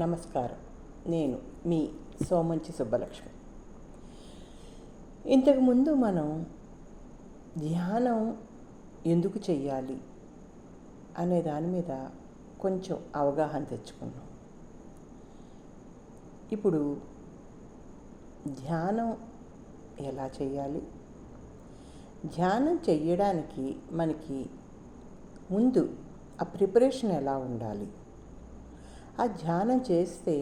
నమస్కారం. నేను మీ సోమంచి సుబ్బలక్ష్మి. ఇంతకుముందు మనం ధ్యానం ఎందుకు చెయ్యాలి అనే దాని మీద కొంచెం అవగాహన తెచ్చుకున్నాం. ఇప్పుడు ధ్యానం ఎలా చేయాలి, ధ్యానం చెయ్యడానికి మనకి ముందు ఆ ప్రిపరేషన్ ఎలా ఉండాలి, ఆ ధ్యానం చేస్తే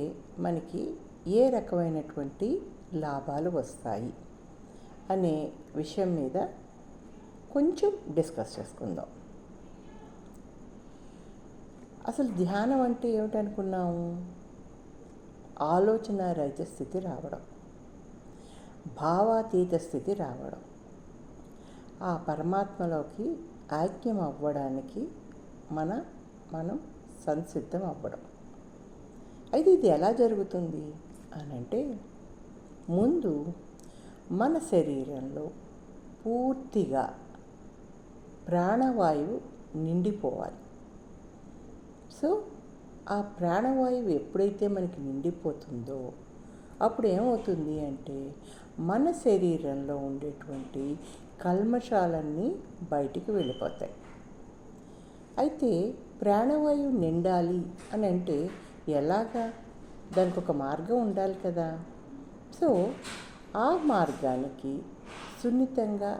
మనకి ఏ రకమైనటువంటి లాభాలు వస్తాయి అనే విషయం మీద కొంచెం డిస్కస్ చేసుకుందాం. అసలు ధ్యానం అంటే ఏమిటనుకున్నాము? ఆలోచన రహిత స్థితి రావడం, భావాతీత స్థితి రావడం, ఆ పరమాత్మలోకి ఐక్యం అవ్వడానికి మనం సంసిద్ధం అవ్వడం. అయితే ఇది ఎలా జరుగుతుంది అని అంటే, ముందు మన శరీరంలో పూర్తిగా ప్రాణవాయువు నిండిపోవాలి. సో ఆ ప్రాణవాయువు ఎప్పుడైతే మనకి నిండిపోతుందో అప్పుడు ఏమవుతుంది అంటే, మన శరీరంలో ఉండేటువంటి కల్మషాలన్నీ బయటికి వెళ్ళిపోతాయి. అయితే ప్రాణవాయువు నిండాలి అని అంటే ఎలాగా? దానికి ఒక మార్గం ఉండాలి కదా. సో ఆ మార్గానికి సున్నితంగా,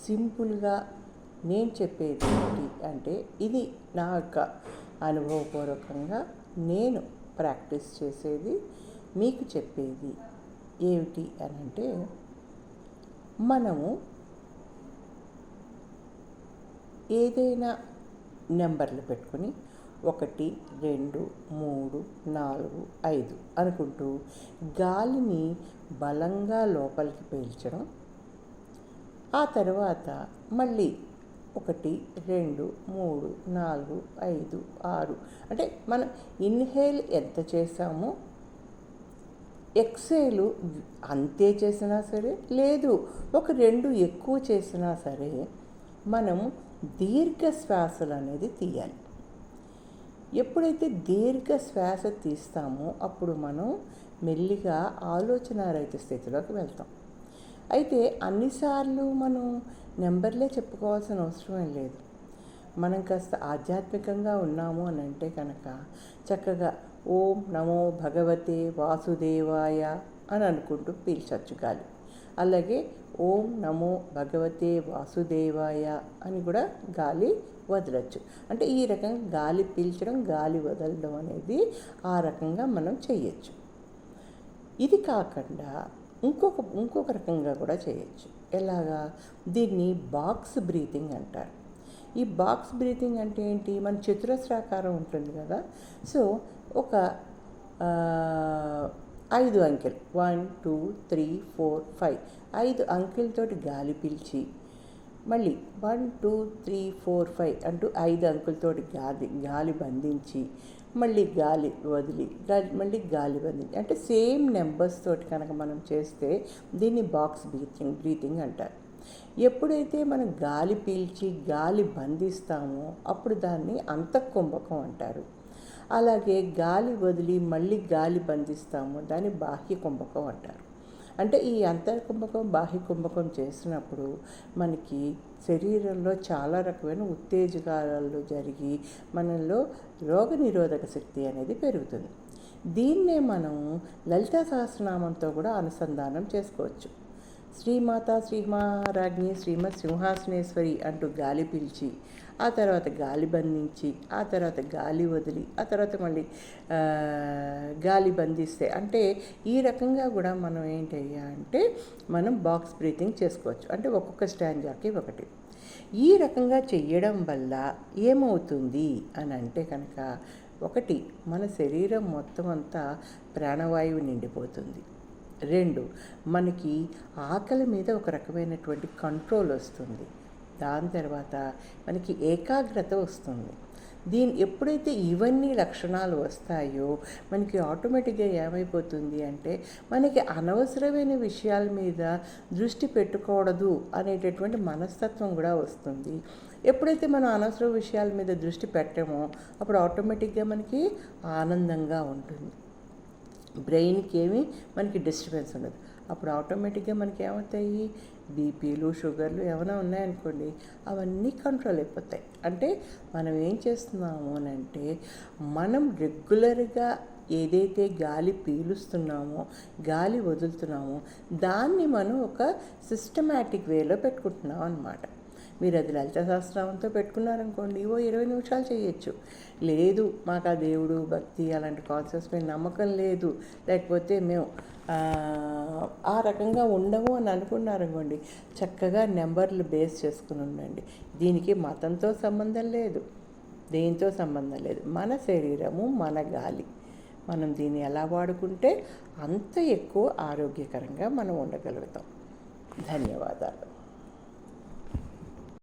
సింపుల్గా నేను చెప్పేది ఏంటి అంటే, ఇది నా యొక్క అనుభవపూర్వకంగా నేను ప్రాక్టీస్ చేసేది, మీకు చెప్పేది ఏమిటి అని అంటే, మనము ఏదైనా నెంబర్లు పెట్టుకొని 1, 2, 3, 4, 5 అనుకుంటూ గాలిని బలంగా లోపలికి పీల్చడం. ఆ తర్వాత మళ్ళీ 1, 2, 3, 4, 5, 6 అంటే మనం ఇన్హేల్ ఎంత చేసామో ఎక్సేలు అంతే చేసినా సరే, లేదు ఒక 2 ఎక్కువ చేసినా సరే, మనం దీర్ఘ శ్వాసలు అనేది తీయాలి. ఎప్పుడైతే దీర్ఘ శ్వాస తీస్తామో అప్పుడు మనం మెల్లిగా ఆలోచన రహిత స్థితిలోకి వెళ్తాం. అయితే అన్నిసార్లు మనం నెంబర్లే చెప్పుకోవాల్సిన అవసరం లేదు. మనం కాస్త ఆధ్యాత్మికంగా ఉన్నాము అని అంటే కనుక చక్కగా ఓం నమో భగవతే వాసుదేవాయ అని అనుకుంటూ పీల్చొచ్చు గాలి. అలాగే ఓం నమో భగవతే వాసుదేవాయ అని కూడా గాలి వదలచ్చు. అంటే ఈ రకంగా గాలి పీల్చడం, గాలి వదలడం అనేది ఆ రకంగా మనం చేయొచ్చు. ఇది కాకుండా ఇంకొక రకంగా కూడా చేయొచ్చు. ఎలాగా? దీన్ని బాక్స్ బ్రీతింగ్ అంటారు. ఈ బాక్స్ బ్రీతింగ్ అంటే ఏంటి? మన చతురస్రాకారం ఉంటుంది కదా. సో ఒక 5 అంకెలు 1, 2, 3, 4, 5 5 అంకెలతోటి గాలి పీల్చి మళ్ళీ 1, 2, 3, 4, 5 అంటూ 5 అంకెలతోటి గాలి బంధించి మళ్ళీ గాలి వదిలి మళ్ళీ గాలి బంధించి, అంటే సేమ్ నెంబర్స్ తోటి కనుక మనం చేస్తే దీన్ని బాక్స్ బ్రీతింగ్ అంటారు. ఎప్పుడైతే మనం గాలి పీల్చి గాలి బంధిస్తామో అప్పుడు దాన్ని అంతఃకుంభకం అంటారు. అలాగే గాలి వదిలి మళ్ళీ గాలి బంధిస్తాము, దాన్ని బాహ్య కుంభకం అంటారు. అంటే ఈ అంతర్కుంభకం బాహ్య కుంభకం చేసినప్పుడు మనకి శరీరంలో చాలా రకమైన ఉత్తేజకాలు జరిగి మనలో రోగనిరోధక శక్తి అనేది పెరుగుతుంది. దీన్నే మనం లలితా సహస్రనామంతో కూడా అనుసంధానం చేసుకోవచ్చు. శ్రీమాత శ్రీమహారాజ్ఞి శ్రీమత్ సింహాసనేశ్వరి అంటూ గాలి పీల్చి ఆ తర్వాత గాలి బంధించి ఆ తర్వాత గాలి వదిలి ఆ తర్వాత మళ్ళీ గాలి బంధిస్తే, అంటే ఈ రకంగా కూడా మనం ఏంటయ్యా అంటే మనం బాక్స్ బ్రీతింగ్ చేసుకోవచ్చు. అంటే ఒక్కొక్క స్టాంజాకి ఒకటి. ఈ రకంగా చెయ్యడం వల్ల ఏమవుతుంది అని అంటే కనుక, ఒకటి మన శరీరం మొత్తం అంతా ప్రాణవాయువు నిండిపోతుంది. 2 మనకి ఆకలి మీద ఒక రకమైనటువంటి కంట్రోల్ వస్తుంది. దాని తర్వాత మనకి ఏకాగ్రత వస్తుంది. ఎప్పుడైతే ఇవన్నీ లక్షణాలు వస్తాయో మనకి ఆటోమేటిక్గా ఏమైపోతుంది అంటే, మనకి అనవసరమైన విషయాల మీద దృష్టి పెట్టుకూడదు అనేటటువంటి మనస్తత్వం కూడా వస్తుంది. ఎప్పుడైతే మనం అనవసర విషయాల మీద దృష్టి పెట్టామో అప్పుడు ఆటోమేటిక్గా మనకి ఆనందంగా ఉంటుంది. బ్రెయిన్కి ఏమీ మనకి డిస్టర్బెన్స్ ఉండదు. అప్పుడు ఆటోమేటిక్గా మనకి ఏమవుతాయి, బీపీలు, షుగర్లు ఏమైనా ఉన్నాయనుకోండి, అవన్నీ కంట్రోల్ అయిపోతాయి. అంటే మనం ఏం చేస్తున్నాము అని అంటే, మనం రెగ్యులర్గా ఏదైతే గాలి పీలుస్తున్నామో, గాలి వదులుతున్నామో, దాన్ని మనం ఒక సిస్టమాటిక్ వేలో పెట్టుకుంటున్నాం అన్నమాట. మీరు అది లలిత సహస్రనామంతో పెట్టుకున్నారనుకోండి, 20 నిమిషాలు చేయొచ్చు. లేదు మాకు ఆ దేవుడు, భక్తి అలాంటి కాన్సెప్ట్స్ మీద నమ్మకం లేదు, లేకపోతే మేము ఆ రకంగా ఉండము అని అనుకున్నారనుకోండి, చక్కగా నెంబర్లు బేస్ చేసుకుని ఉండండి. దీనికి మతంతో సంబంధం లేదు, దేనితో సంబంధం లేదు. మన శరీరము, మన గాలి, మనం దీన్ని ఎలా వాడుకుంటే అంత ఎక్కువ ఆరోగ్యకరంగా మనం ఉండగలుగుతాం. ధన్యవాదాలు.